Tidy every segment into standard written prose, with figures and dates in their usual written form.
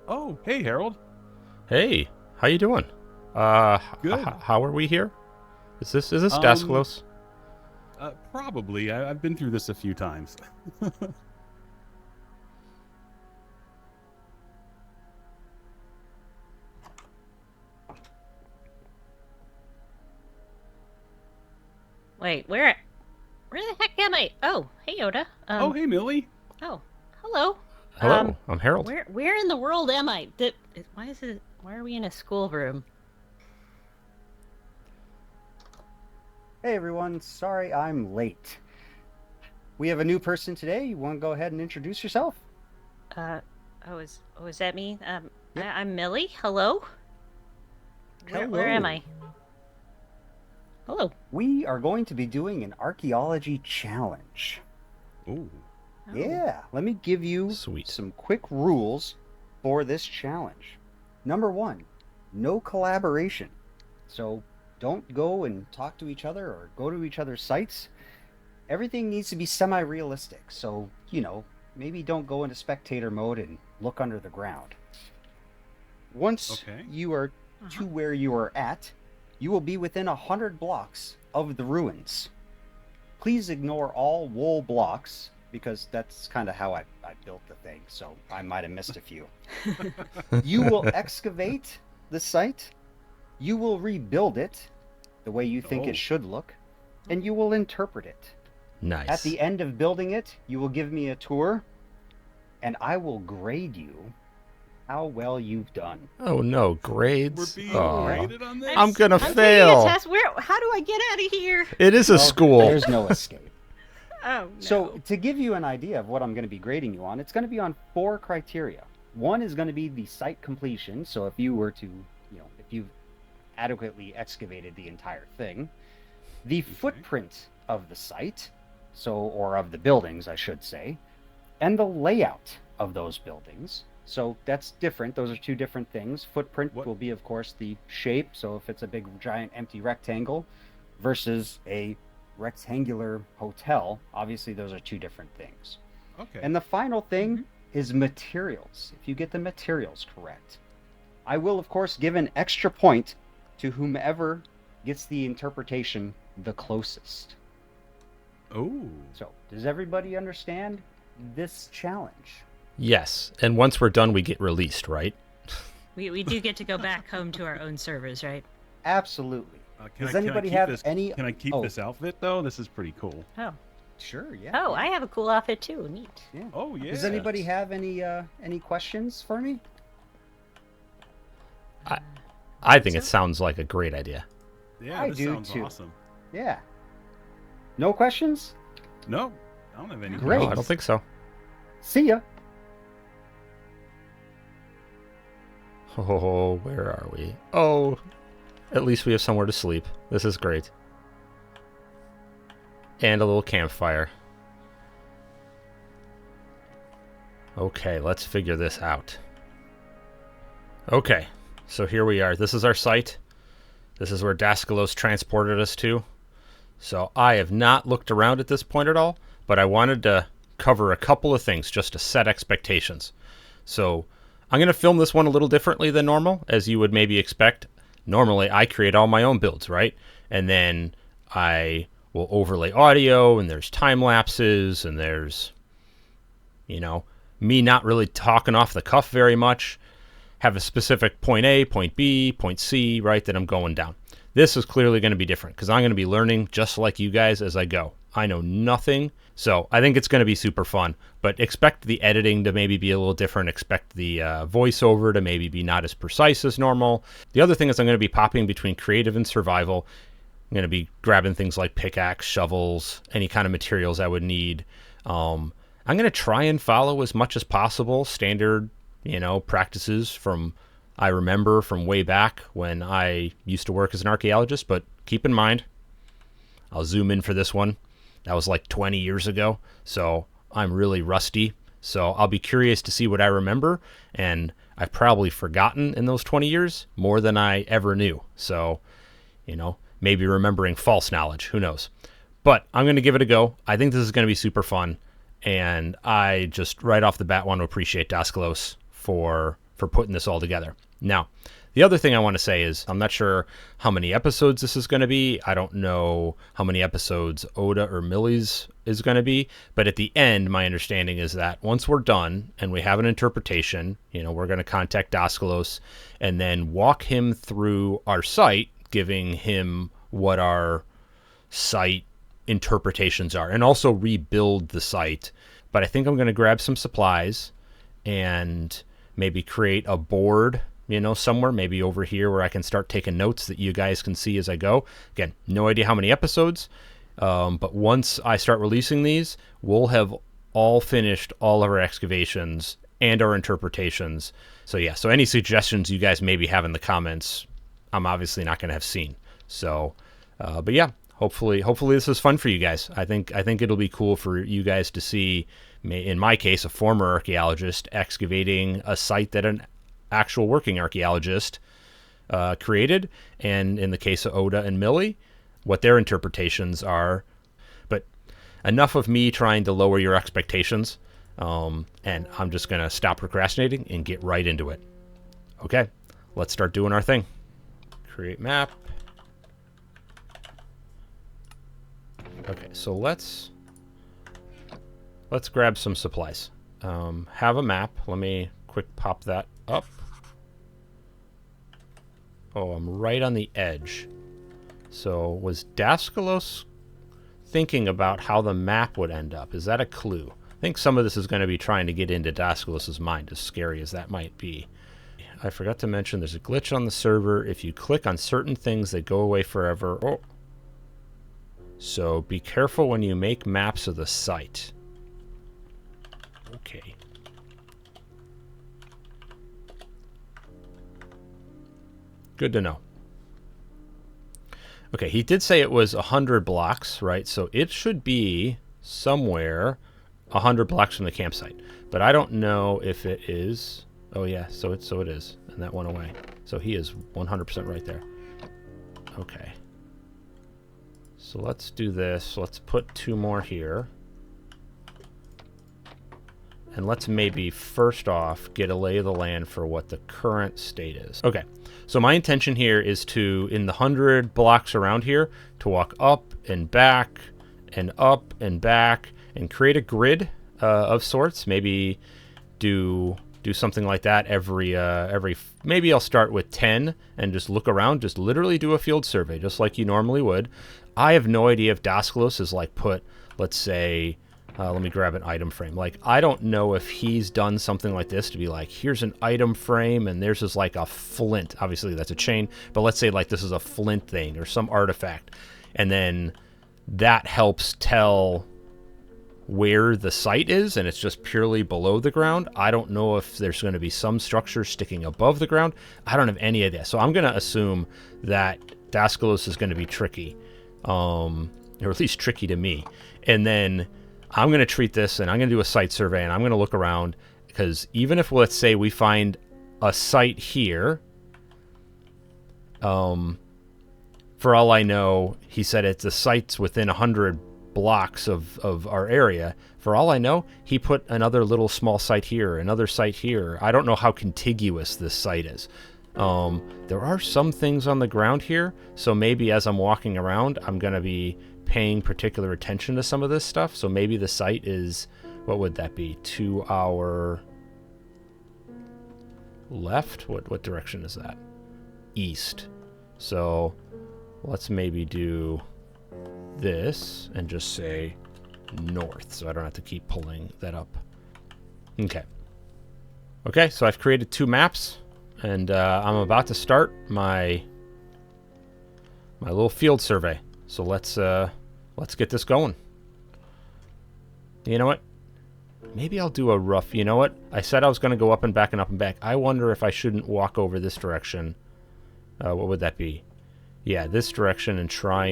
Oh, hey, Harold. Hey, how you doing? Good. How are we here? Is this Um, Daskalos? Probably. I've been through this a few times. Wait, where the heck am I? Oh, hey Yoda. Oh, hey, Millie. Oh, hello. Hello, I'm Harold. Where in the world am I? Why are we in a schoolroom? Hey everyone, sorry I'm late. We have a new person today. You want to go ahead and introduce yourself? Uh, is that me? Yep. I'm Millie. Hello. Where am Hello. I? Hello. We are going to be doing an archaeology challenge. Ooh. Oh. Yeah, let me give you Sweet. some quick rules for this challenge. Number one, no collaboration. So don't go and talk to each other or go to each other's sites. Everything needs to be semi-realistic. So, maybe don't go into spectator mode and look under the ground. Once Okay. you are to where you are at, you will be within 100 blocks of the ruins. Please ignore all wool blocks because that's kind of how I built the thing, so I might have missed a few. You will excavate the site, you will rebuild it the way you think Oh. it should look, and you will interpret it. Nice. At the end of building it, you will give me a tour, and I will grade you how well you've done. Oh no, grades. We're being Aw. graded on this? I'm gonna I'm taking fail. a test. How do I get out of here? It is a Well, school. There's no escape. Oh no. So, to give you an idea of what I'm going to be grading you on, it's going to be on 4 criteria. One is going to be the site completion. So, if you were to, if you've adequately excavated the entire thing, the footprint of the site, or of the buildings, I should say, and the layout of those buildings. So, that's different. Those are 2 different things. Footprint What- will be, of course, the shape. So, if it's a big, giant, empty rectangle versus a rectangular hotel, obviously those are 2 different things. Okay. And the final thing is materials. If you get the materials correct, I will of course give an extra point to whomever gets the interpretation the closest. Oh. So, does everybody understand this challenge? Yes, and once we're done, we get released, right? We do get to go back home to our own servers, right? Absolutely. Can Does I anybody keep have this, any? Can I keep Oh, this outfit, though? This is pretty cool. Oh. Sure, yeah. Oh, yeah. I have a cool outfit too. Neat. Yeah. Oh, yeah. Does anybody have any questions for me? I think it sounds like a great idea. Yeah, I this do, sounds too. awesome. Yeah. No questions? No, I don't have any Great. No, I questions. don't think so. See ya. Oh, where are we? Oh, at least we have somewhere to sleep. This is great. And a little campfire. Okay, let's figure this out. Okay, so here we are. This is our site. This is where Daskalos transported us to. So I have not looked around at this point at all, but I wanted to cover a couple of things just to set expectations. So I'm going to film this one a little differently than normal, as you would maybe expect. Normally, I create all my own builds, right? And then I will overlay audio, and there's time lapses, and there's, me not really talking off the cuff very much. Have a specific point A, point B, point C, right, that I'm going down. This is clearly going to be different because I'm going to be learning just like you guys as I go. I know nothing, so I think it's going to be super fun. But expect the editing to maybe be a little different. Expect the voiceover to maybe be not as precise as normal. The other thing is I'm going to be popping between creative and survival. I'm going to be grabbing things like pickaxe, shovels, any kind of materials I would need. I'm going to try and follow as much as possible standard, practices from I remember from way back when I used to work as an archaeologist. But keep in mind, I'll zoom in for this one. That was like 20 years ago, so I'm really rusty. So I'll be curious to see what I remember, and I've probably forgotten in those 20 years more than I ever knew. So, maybe remembering false knowledge, who knows. But I'm going to give it a go. I think this is going to be super fun, and I just right off the bat want to appreciate Daskalos for for putting this all together. Now, the other thing I want to say is I'm not sure how many episodes this is going to be. I don't know how many episodes Oda or Milly's is going to be. But at the end, my understanding is that once we're done and we have an interpretation, we're going to contact Daskalos and then walk him through our site, giving him what our site interpretations are, and also rebuild the site. But I think I'm going to grab some supplies and maybe create a board, somewhere, maybe over here where I can start taking notes that you guys can see as I go. Again, no idea how many episodes, but once I start releasing these, we'll have all finished all of our excavations and our interpretations. So yeah, so any suggestions you guys maybe have in the comments, I'm obviously not going to have seen. So, but yeah, hopefully this is fun for you guys. I think it'll be cool for you guys to see, in my case, a former archaeologist excavating a site that an actual working archaeologist created, and in the case of Oda and Milly, what their interpretations are. But enough of me trying to lower your expectations, and I'm just going to stop procrastinating and get right into it. Okay, let's start doing our thing. Create map. Okay, so let's grab some supplies. Have a map. Let me quick pop that up. Oh, I'm right on the edge. So was Daskalos thinking about how the map would end up? Is that a clue? I think some of this is going to be trying to get into Daskalos' mind, as scary as that might be. I forgot to mention there's a glitch on the server. If you click on certain things, they go away forever. Oh. So be careful when you make maps of the site. Okay. Good to know. Okay, he did say it was 100 blocks, right? So it should be somewhere 100 blocks from the campsite. But I don't know if it is. Oh yeah, so it is. And that went away. So he is 100% right there. Okay. So let's do this. Let's put 2 more here. And let's maybe first off get a lay of the land for what the current state is. Okay, so my intention here is to, in the 100 blocks around here, to walk up and back and up and back and create a grid of sorts. Maybe do something like that every maybe I'll start with 10 and just look around, just literally do a field survey just like you normally would. I have no idea if Daskalos is like put, let's say, let me grab an item frame. Like, I don't know if he's done something like this to be like, here's an item frame and there's just like a flint. Obviously that's a chain, but let's say like this is a flint thing or some artifact. And then that helps tell where the site is, and it's just purely below the ground. I don't know if there's going to be some structure sticking above the ground. I don't have any idea. So I'm going to assume that Daskalos is going to be tricky, or at least tricky to me. And then I'm going to treat this, and I'm going to do a site survey, and I'm going to look around, because even if, let's say, we find a site here, for all I know, he said it's the site's within 100 blocks of our area. For all I know, he put another little small site here, another site here. I don't know how contiguous this site is. There are some things on the ground here, so maybe as I'm walking around, I'm going to be paying particular attention to some of this stuff. So maybe the site is, what would that be, to our left? What direction is that? East. So let's maybe do this and just say north, so I don't have to keep pulling that up. Okay, so I've created 2 maps, and I'm about to start my little field survey. So let's get this going. You know what? Maybe I'll do a rough, you know what? I said I was going to go up and back and up and back. I wonder if I shouldn't walk over this direction. What would that be? Yeah, this direction, and try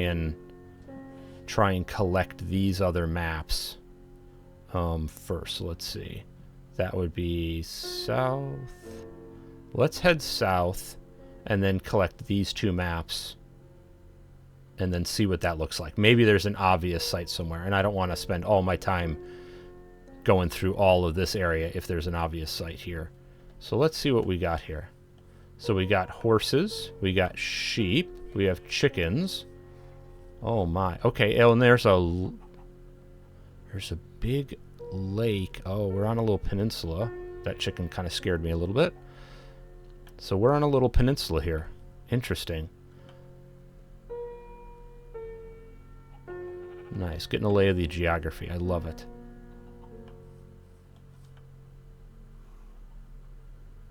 and collect these other maps first. Let's see. That would be south. Let's head south and then collect these 2 maps and then see what that looks like. Maybe there's an obvious site somewhere, and I don't want to spend all my time going through all of this area if there's an obvious site here. So let's see what we got here. So we got horses, we got sheep, we have chickens. Oh my. Okay, oh, and there's a big lake. Oh, we're on a little peninsula. That chicken kind of scared me a little bit. So we're on a little peninsula here. Interesting. Nice. Getting a lay of the geography. I love it.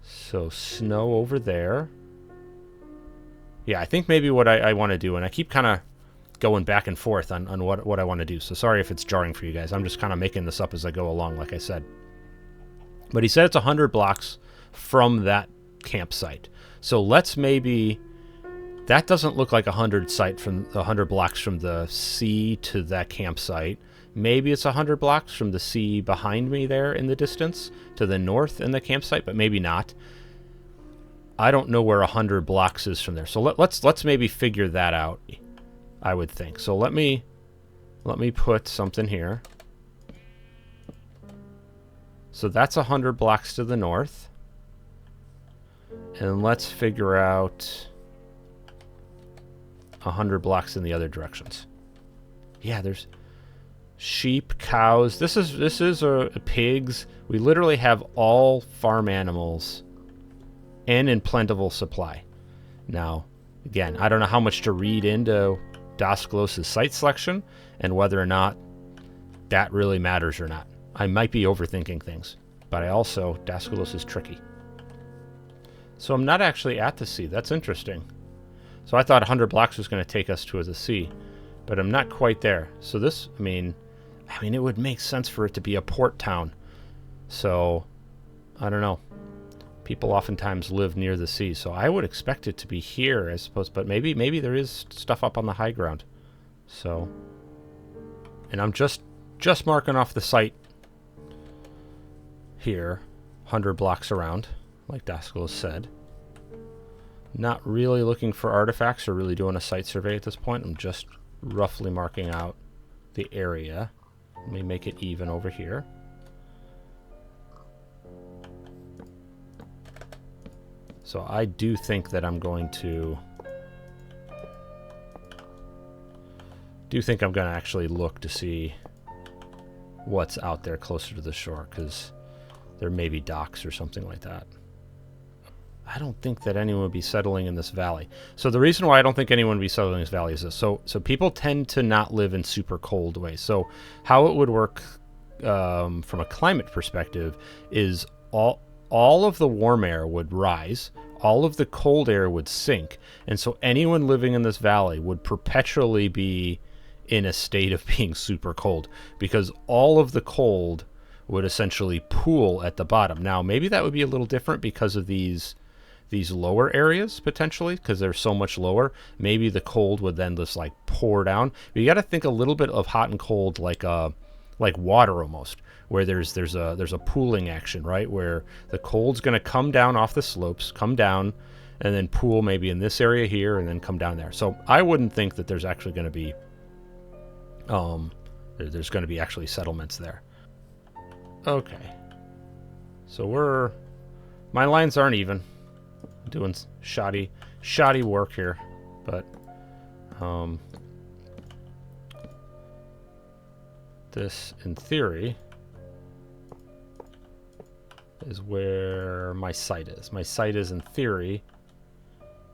So snow over there. Yeah, I think maybe what I want to do, and I keep kind of going back and forth on what I want to do. So sorry if it's jarring for you guys. I'm just kind of making this up as I go along, like I said. But he said it's 100 blocks from that campsite. So let's maybe... That doesn't look like 100 blocks from the sea to that campsite. Maybe it's 100 blocks from the sea behind me there in the distance to the north in the campsite, but maybe not. I don't know where 100 blocks is from there. So let's maybe figure that out, I would think. So let me put something here. So that's 100 blocks to the north. And let's figure out 100 blocks in the other directions. Yeah, there's sheep, cows. This is pigs. We literally have all farm animals and in plentiful supply. Now, again, I don't know how much to read into Daskalos' site selection and whether or not that really matters or not. I might be overthinking things, but Daskalos is tricky. So I'm not actually at the sea. That's interesting. So I thought 100 blocks was going to take us to the sea, but I'm not quite there. So this, I mean, it would make sense for it to be a port town. So, I don't know. People oftentimes live near the sea, so I would expect it to be here, I suppose. But maybe there is stuff up on the high ground. So, and I'm just marking off the site here, 100 blocks around, like Daskalos said. Not really looking for artifacts or really doing a site survey at this point. I'm just roughly marking out the area. Let me make it even over here. So I do think that I'm going to... actually look to see what's out there closer to the shore, because there may be docks or something like that. I don't think that anyone would be settling in this valley. So the reason why I don't think anyone would be settling in this valley is this. So people tend to not live in super cold ways. So how it would work from a climate perspective is all of the warm air would rise, all of the cold air would sink, and so anyone living in this valley would perpetually be in a state of being super cold, because all of the cold would essentially pool at the bottom. Now, maybe that would be a little different because of these lower areas, potentially, because they're so much lower. Maybe the cold would then just like pour down. But you got to think a little bit of hot and cold like water almost, where there's a pooling action, right? Where the cold's going to come down off the slopes, come down, and then pool maybe in this area here, and then come down there. So I wouldn't think that there's actually going to be actually settlements there. Okay. So my lines aren't even. Doing shoddy work here, but this in theory is where my site is. My site is in theory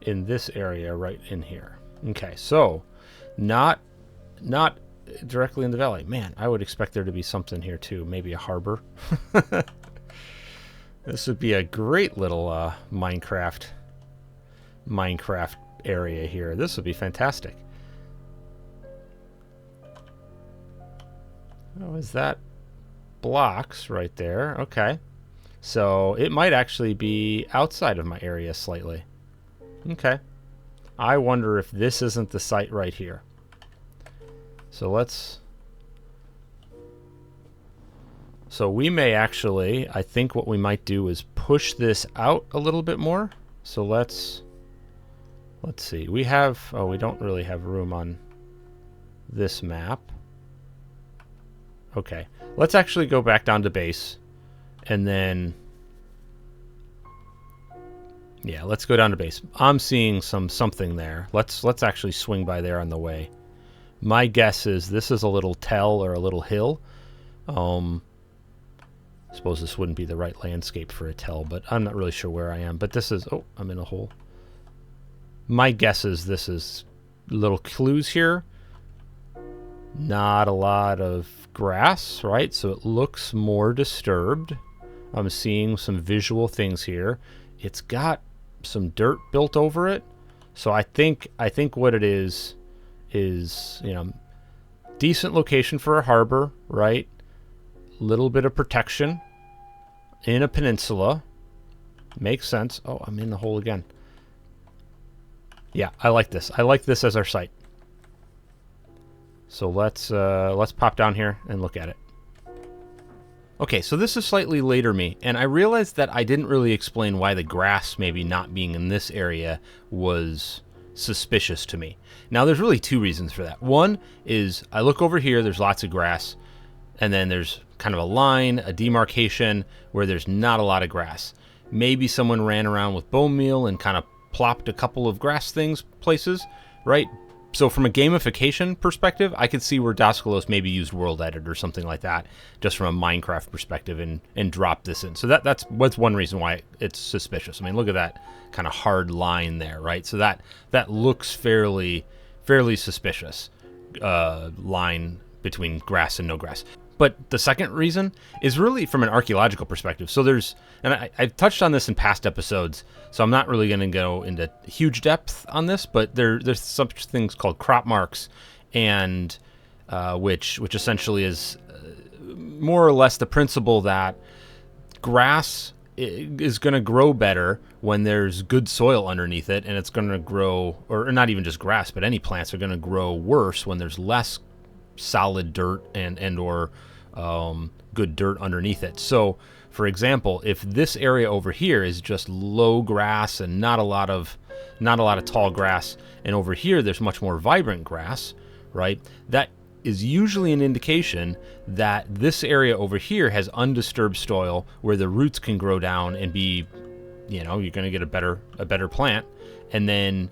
in this area right in here. Okay, so not directly in the valley. Man, I would expect there to be something here too, maybe a harbor. This would be a great little Minecraft area here. This would be fantastic. Oh, is that blocks right there? Okay. So it might actually be outside of my area slightly. Okay. I wonder if this isn't the site right here. So we may actually, I think what we might do is push this out a little bit more. So let's see. We don't really have room on this map. Okay. Let's actually go back down to base and then Yeah, let's go down to base. I'm seeing something there. Let's actually swing by there on the way. My guess is this is a little tell or a little hill. I suppose this wouldn't be the right landscape for a tell, but I'm not really sure where I am. But this is... Oh, I'm in a hole. My guess is this is little clues here. Not a lot of grass, right? So it looks more disturbed. I'm seeing some visual things here. It's got some dirt built over it. So I think what it is, you know, decent location for a harbor, right? Little bit of protection in a peninsula. Makes sense. Oh, I'm in the hole again. Yeah, I like this. I like this as our site. So let's pop down here and look at it. Okay, so this is slightly later me, and I realized that I didn't really explain why the grass maybe not being in this area was suspicious to me. Now, there's really two reasons for that. One is I look over here, there's lots of grass, and then there's kind of a line, a demarcation, where there's not a lot of grass. Maybe someone ran around with bone meal and kind of plopped a couple of grass things places, right? So from a gamification perspective, I could see where Daskalos maybe used World Edit or something like that, just from a Minecraft perspective, and dropped this in. So that's one reason why it's suspicious. I mean, look at that kind of hard line there, right? So that looks fairly suspicious, line between grass and no grass. But the second reason is really from an archaeological perspective. So there's, and I've touched on this in past episodes, so I'm not really going to go into huge depth on this, but there's such things called crop marks, and which essentially is more or less the principle that grass is going to grow better when there's good soil underneath it, and it's going to grow, or not even just grass, but any plants are going to grow worse when there's less solid dirt and or good dirt underneath it. So for example, if this area over here is just low grass and not a lot of tall grass, and over here there's much more vibrant grass, right? That is usually an indication that this area over here has undisturbed soil where the roots can grow down and be, you know, you're going to get a better plant. And then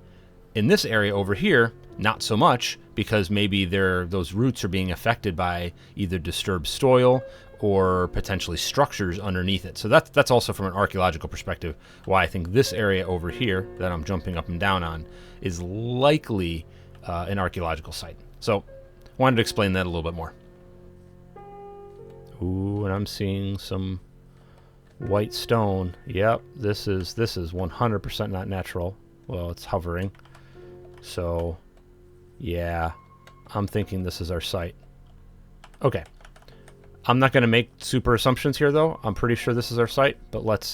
in this area over here, not so much, because maybe those roots are being affected by either disturbed soil or potentially structures underneath it. So that's also from an archaeological perspective why I think this area over here that I'm jumping up and down on is likely an archaeological site. So wanted to explain that a little bit more. Ooh, and I'm seeing some white stone. Yep, this is 100% not natural. Well, it's hovering. So yeah, I'm thinking this is our site. Okay. I'm not going to make super assumptions here, though. I'm pretty sure this is our site, but let's...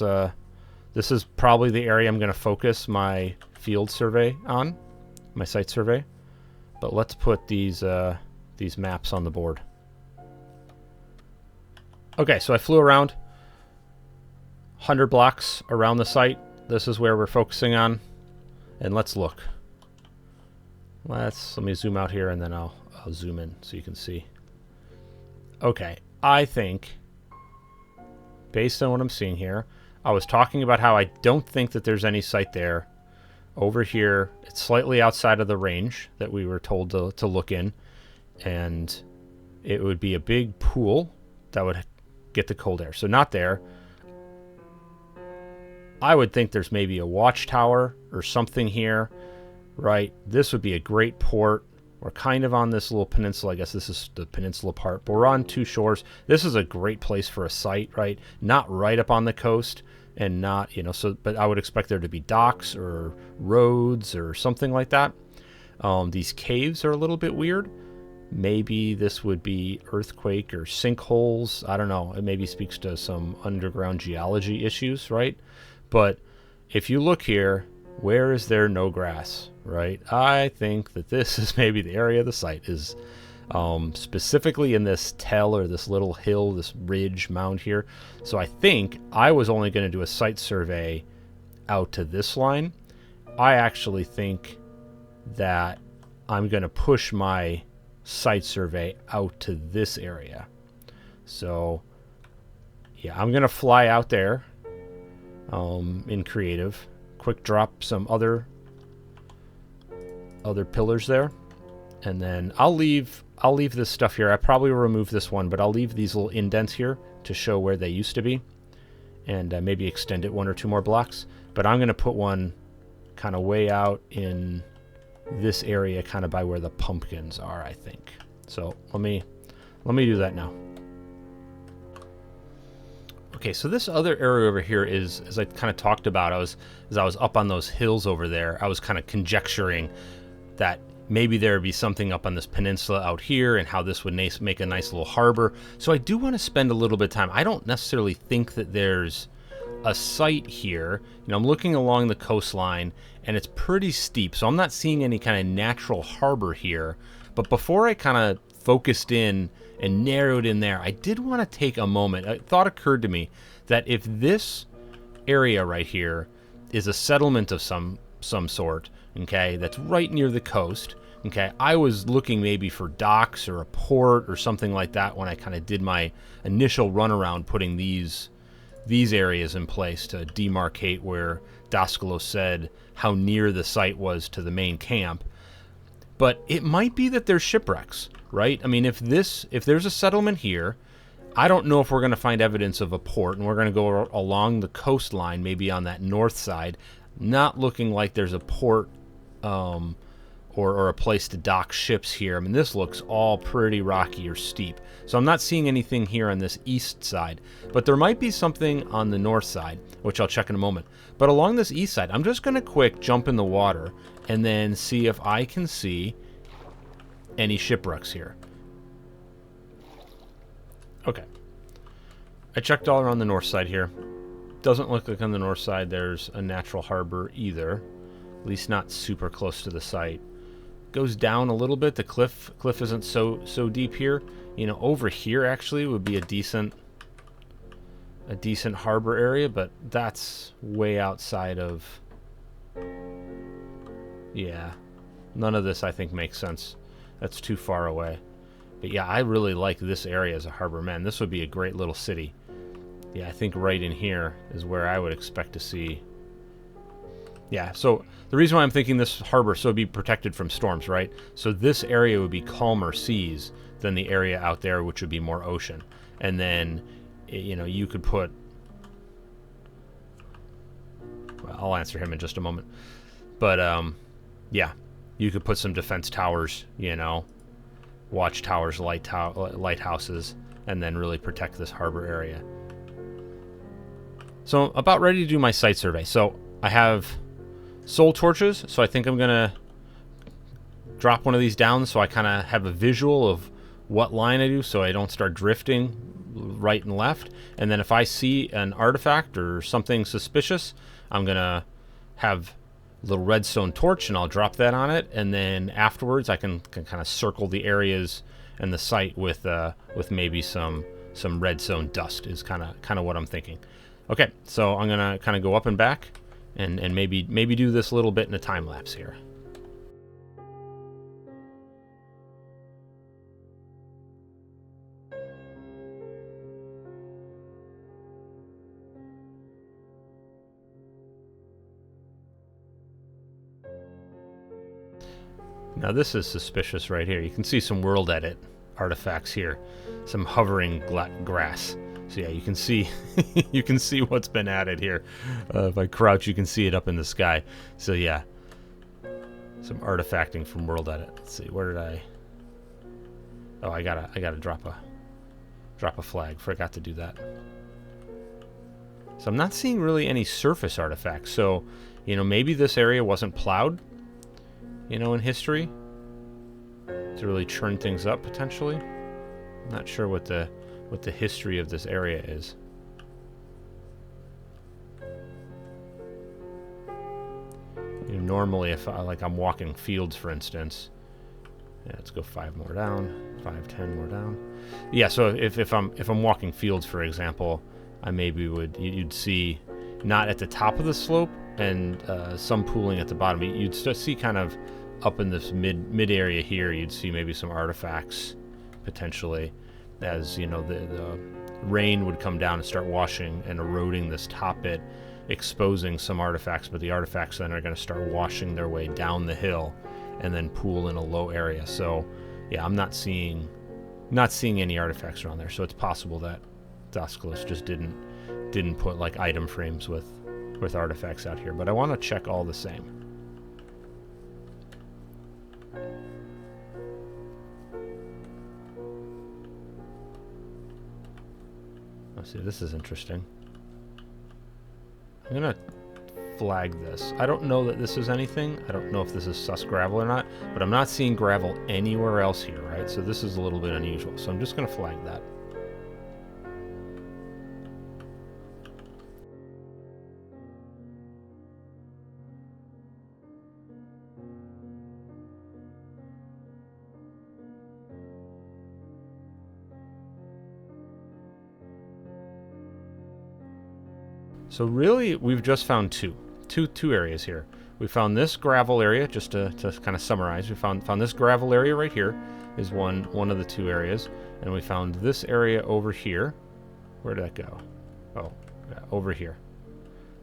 this is probably the area I'm going to focus my field survey on, my site survey. But let's put these maps on the board. Okay, so I flew around 100 blocks around the site. This is where we're focusing on. And let's look. Let me zoom out here, and then I'll zoom in so you can see. Okay, I think, based on what I'm seeing here, I was talking about how I don't think that there's any site there. Over here, it's slightly outside of the range that we were told to look in, and it would be a big pool that would get the cold air. So not there. I would think there's maybe a watchtower or something here. Right, this would be a great port. We're kind of on this little peninsula. I guess this is the peninsula part, but we're on two shores. This is a great place for a site, right? Not right up on the coast, and not, you know, so, but I would expect there to be docks or roads or something like that. These caves are a little bit weird. Maybe this would be earthquake or sinkholes. I don't know. It maybe speaks to some underground geology issues, right? But if you look here, where is there no grass, right? I think that this is maybe the area of the site is specifically in this tell or this little hill, this ridge mound here. So I think I was only going to do a site survey out to this line. I actually think that I'm going to push my site survey out to this area. So yeah, I'm going to fly out there in creative quick drop some other pillars there, and then I'll leave this stuff here. I probably will remove this one, but I'll leave these little indents here to show where they used to be, and maybe extend it 1 or 2 more blocks. But I'm going to put one kind of way out in this area, kind of by where the pumpkins are, I think. So let me do that now. Okay, so this other area over here is, as I kind of talked about, as I was up on those hills over there, I was kind of conjecturing that maybe there would be something up on this peninsula out here, and how this would make a nice little harbor. So I do want to spend a little bit of time. I don't necessarily think that there's a site here. You know, I'm looking along the coastline, and it's pretty steep, so I'm not seeing any kind of natural harbor here. But before I kind of focused in and narrowed in there, I did want to take a moment. A thought occurred to me that if this area right here is a settlement of some sort, okay, that's right near the coast, okay, I was looking maybe for docks or a port or something like that when I kind of did my initial run around putting these areas in place to demarcate where Daskalos said how near the site was to the main camp. But it might be that there's shipwrecks, right? I mean, if there's a settlement here, I don't know if we're going to find evidence of a port, and we're going to go along the coastline, maybe on that north side, not looking like there's a port or a place to dock ships here. I mean, this looks all pretty rocky or steep. So I'm not seeing anything here on this east side, but there might be something on the north side, which I'll check in a moment. But along this east side, I'm just going to quick jump in the water and then see if I can see any shipwrecks here. Okay. I checked all around the north side here. Doesn't look like on the north side there's a natural harbor either. At least not super close to the site. Goes down a little bit. The cliff isn't so deep here. You know, over here actually would be a decent harbor area, but that's way outside of... Yeah. None of this I think makes sense. That's too far away. But yeah, I really like this area as a harbor. Man, this would be a great little city. Yeah, I think right in here is where I would expect to see... Yeah, so the reason why I'm thinking this harbor, so it'd be protected from storms, right? So this area would be calmer seas than the area out there, which would be more ocean. And then, you know, you could put... Well, I'll answer him in just a moment. But, yeah, you could put some defense towers, you know, watchtowers, lighthouses, and then really protect this harbor area. So I'm about ready to do my site survey. So I have soul torches, so I think I'm gonna drop one of these down so I kind of have a visual of what line I do, so I don't start drifting right and left. And then if I see an artifact or something suspicious, I'm gonna have a little redstone torch and I'll drop that on it, and then afterwards I can kind of circle the areas and the site with maybe some redstone dust is kind of what I'm thinking. Okay, so I'm gonna kind of go up and back and maybe do this little bit in a time lapse here. Now this is suspicious right here. You can see some world edit artifacts here, some hovering grass. So yeah, you can see you can see what's been added here. If I crouch, you can see it up in the sky. So yeah, some artifacting from world edit. Let's see, where did I? Oh, I gotta drop a flag. Forgot to do that. So I'm not seeing really any surface artifacts. So, you know, maybe this area wasn't plowed, you know, in history to really churn things up potentially. I'm not sure what the history of this area is. You know, normally if I'm walking fields, for instance, yeah, let's go 5 more down, 5, 10 more down. Yeah, so if I'm walking fields, for example, I maybe you'd see not at the top of the slope and some pooling at the bottom. You'd see kind of up in this mid area here. You'd see maybe some artifacts potentially, as you know, the rain would come down and start washing and eroding this top bit, exposing some artifacts, but the artifacts then are going to start washing their way down the hill and then pool in a low area. So yeah, I'm not seeing any artifacts around there. So it's possible that Daskalos just didn't put like item frames with artifacts out here, but I want to check all the same. Let's see, this is interesting. I'm gonna flag this. I don't know that this is anything. I don't know if this is sus gravel or not, but I'm not seeing gravel anywhere else here, right? So this is a little bit unusual. So I'm just gonna flag that. So really, we've just found two areas here. We found this gravel area, just to kind of summarize. We found this gravel area right here is one of the two areas, and we found this area over here. Where did that go? Oh, yeah, over here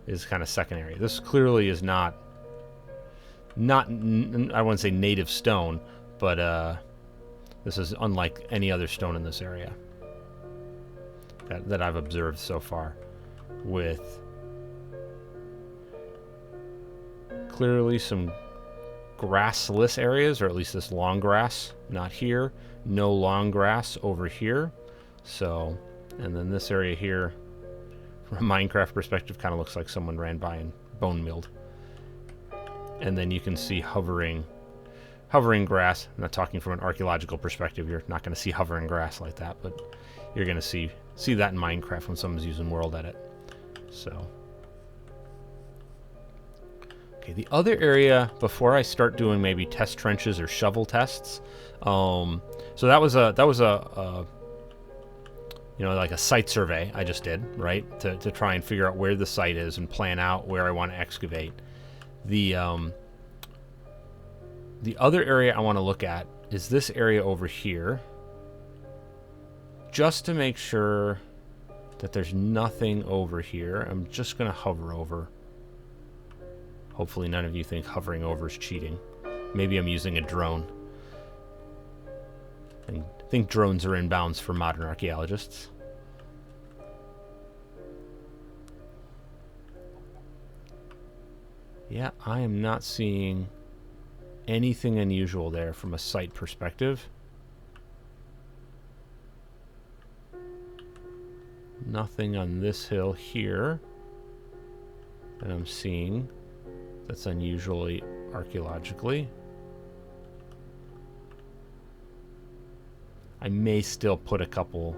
is kind of second area. This clearly is not I wouldn't say native stone, but this is unlike any other stone in this area that I've observed so far, with clearly some grassless areas, or at least this long grass, not here. No long grass over here. So, and then this area here, from a Minecraft perspective, kind of looks like someone ran by and bone milled. And then you can see hovering grass. I'm not talking from an archaeological perspective. You're not going to see hovering grass like that, but you're going to see that in Minecraft when someone's using World Edit. So, okay, the other area, before I start doing maybe test trenches or shovel tests, so that was a you know, like a site survey I just did, right, to try and figure out where the site is and plan out where I want to excavate. The other area I want to look at is this area over here, just to make sure that there's nothing over here. I'm just going to hover over. Hopefully none of you think hovering over is cheating. Maybe I'm using a drone. I think drones are in bounds for modern archaeologists. Yeah, I am not seeing anything unusual there from a site perspective. Nothing on this hill here that I'm seeing that's unusually archaeologically. I may still put a couple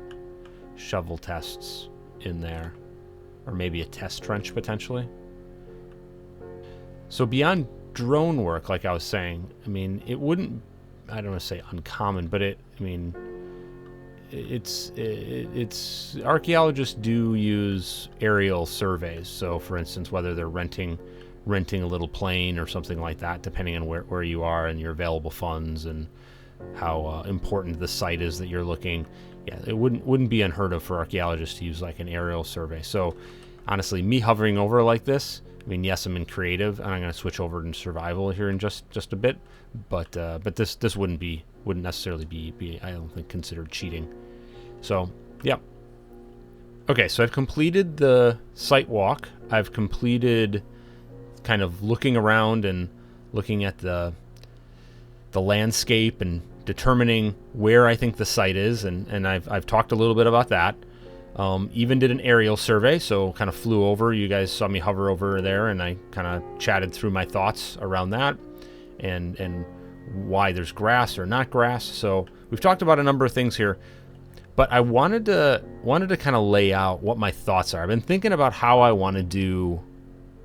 shovel tests in there, or maybe a test trench potentially. So beyond drone work, like I was saying, I mean, it wouldn't, I don't want to say uncommon, but it's archaeologists do use aerial surveys. So for instance, whether they're renting a little plane or something like that, depending on where you are and your available funds and how important the site is that you're looking. Yeah, it wouldn't be unheard of for archaeologists to use like an aerial survey. So honestly, me hovering over like this, I mean, yes, I'm in creative, and I'm going to switch over into survival here in just a bit, but this wouldn't necessarily be I don't think considered cheating. So, yeah. Okay, so I've completed the site walk. I've completed kind of looking around and looking at the landscape and determining where I think the site is, and I've talked a little bit about that. Even did an aerial survey, so kind of flew over. You guys saw me hover over there, and I kind of chatted through my thoughts around that, and why there's grass or not grass. So we've talked about a number of things here, but I wanted to kind of lay out what my thoughts are. I've been thinking about how I want to do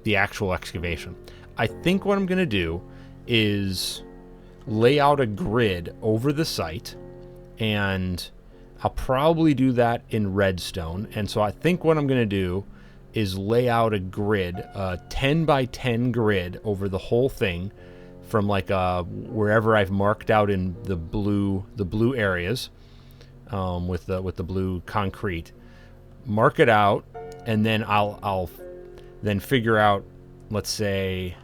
the actual excavation. I think what I'm going to do is lay out a grid over the site, and I'll probably do that in redstone. And so I think what I'm going to do is lay out a grid, a 10 by 10 grid over the whole thing, from like wherever I've marked out in the blue areas, with the blue concrete. Mark it out, and then I'll then figure out, let's say,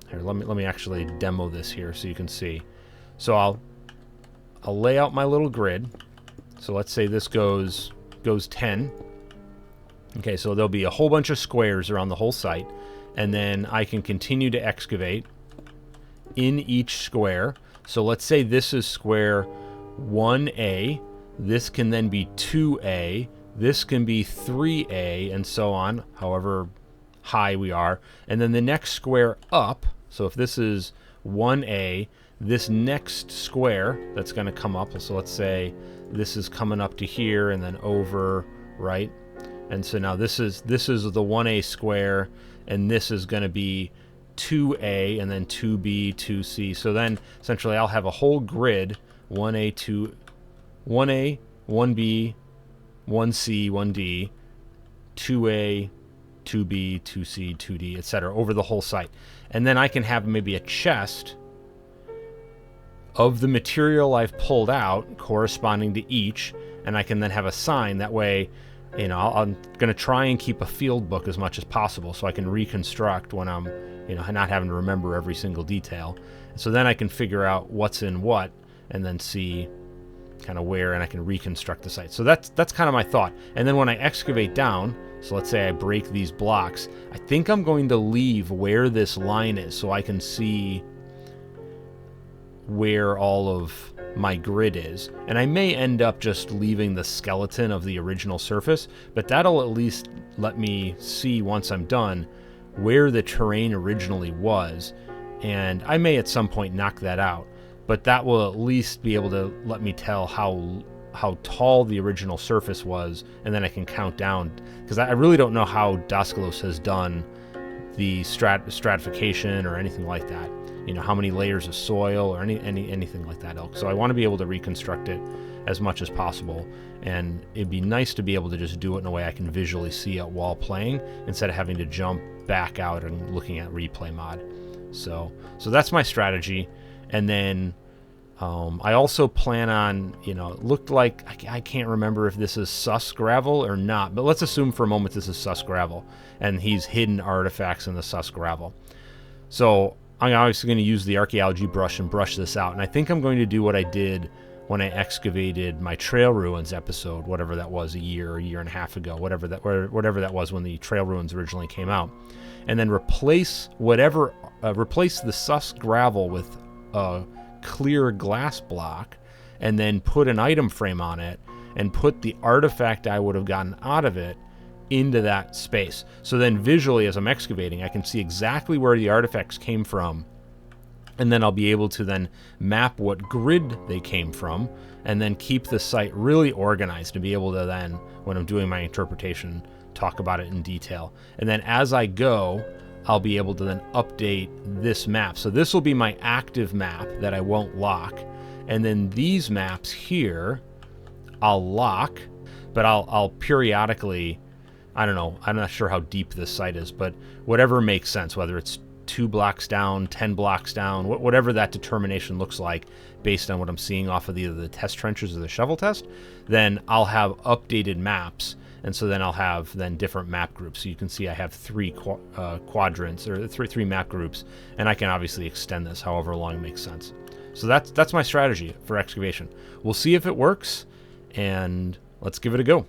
here, let me actually demo this here so you can see. So I'll lay out my little grid. So let's say this goes 10. Okay, so there'll be a whole bunch of squares around the whole site, and then I can continue to excavate in each square. So let's say this is square 1A, this can then be 2A, this can be 3A, and so on, however high we are. And then the next square up, so if this is 1A, this next square that's going to come up, so let's say this is coming up to here and then over, right? And so now this is the 1A square, and this is going to be 2A, and then 2B, 2C. So then essentially I'll have a whole grid, 1A, 1A, 1B, 1C, 1D, 2A, 2B, 2C, 2D, etc. over the whole site. And then I can have maybe a chest of the material I've pulled out corresponding to each, and I can then have a sign. That way, you know, I'm going to try and keep a field book as much as possible so I can reconstruct when I'm, you know, not having to remember every single detail. And so then I can figure out what's in what and then see kind of where, and I can reconstruct the site. So that's kind of my thought. And then when I excavate down, so let's say I break these blocks, I think I'm going to leave where this line is so I can see where all of my grid is. And I may end up just leaving the skeleton of the original surface, but that'll at least let me see once I'm done where the terrain originally was. And I may at some point knock that out, but that will at least be able to let me tell how tall the original surface was, and then I can count down, because I really don't know how Daskalos has done the stratification or anything like that. You know, how many layers of soil or anything like that ilk. So I want to be able to reconstruct it as much as possible, and it'd be nice to be able to just do it in a way I can visually see it while playing instead of having to jump back out and looking at replay mod. So that's my strategy. And then I also plan on, you know, it looked like, I can't remember if this is sus gravel or not, but let's assume for a moment this is sus gravel, and he's hidden artifacts in the sus gravel. So I'm obviously going to use the archaeology brush and brush this out, and I think I'm going to do what I did when I excavated my trail ruins episode, whatever that was, a year and a half ago, whatever that was when the trail ruins originally came out, and then replace the sus gravel with a clear glass block, and then put an item frame on it and put the artifact I would have gotten out of it into that space. So then visually as I'm excavating, I can see exactly where the artifacts came from, and then I'll be able to then map what grid they came from, and then keep the site really organized to be able to then, when I'm doing my interpretation, talk about it in detail. And then as I go, I'll be able to then update this map. So this will be my active map that I won't lock, and then these maps here I'll lock, but I'll periodically, I don't know, I'm not sure how deep this site is, but whatever makes sense, whether it's 2 blocks down, 10 blocks down, whatever that determination looks like based on what I'm seeing off of either the test trenches or the shovel test, then I'll have updated maps. And so then I'll have then different map groups. So you can see I have 3 quadrants, or three map groups, and I can obviously extend this however long it makes sense. So that's my strategy for excavation. We'll see if it works, and let's give it a go.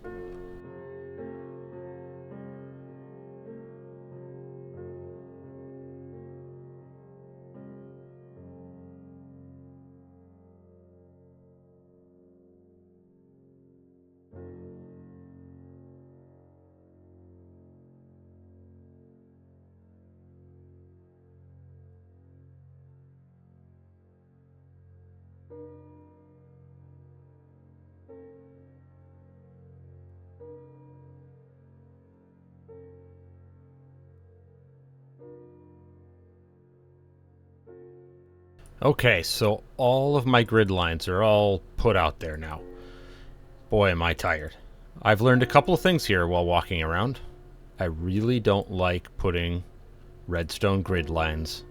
Okay, so all of my grid lines are all put out there now. Boy, am I tired. I've learned a couple of things here while walking around. I really don't like putting redstone grid lines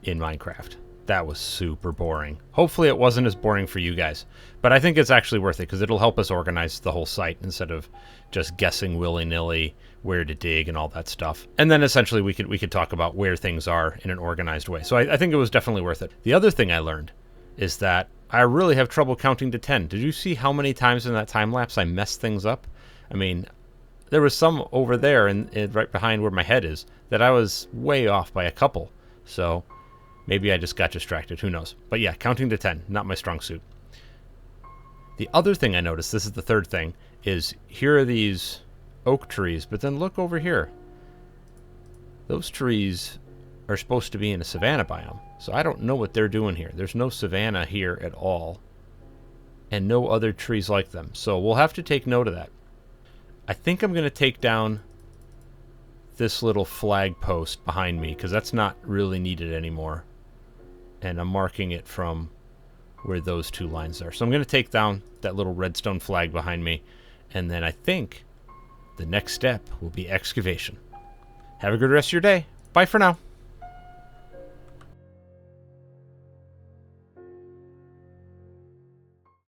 in Minecraft. That was super boring. Hopefully it wasn't as boring for you guys. But I think it's actually worth it because it'll help us organize the whole site instead of just guessing willy-nilly where to dig and all that stuff. And then essentially we could talk about where things are in an organized way. So I think it was definitely worth it. The other thing I learned is that I really have trouble counting to 10. Did you see how many times in that time lapse I messed things up? I mean, there was some over there and right behind where my head is that I was way off by a couple. So maybe I just got distracted. Who knows? But yeah, counting to 10, not my strong suit. The other thing I noticed, this is the third thing, is here are these oak trees, but then look over here. Those trees are supposed to be in a savanna biome, so I don't know what they're doing here. There's no savanna here at all, and no other trees like them, so we'll have to take note of that. I think I'm going to take down this little flag post behind me, because that's not really needed anymore, and I'm marking it from where those two lines are. So I'm going to take down that little redstone flag behind me, and then I think the next step will be excavation. Have a good rest of your day. Bye for now.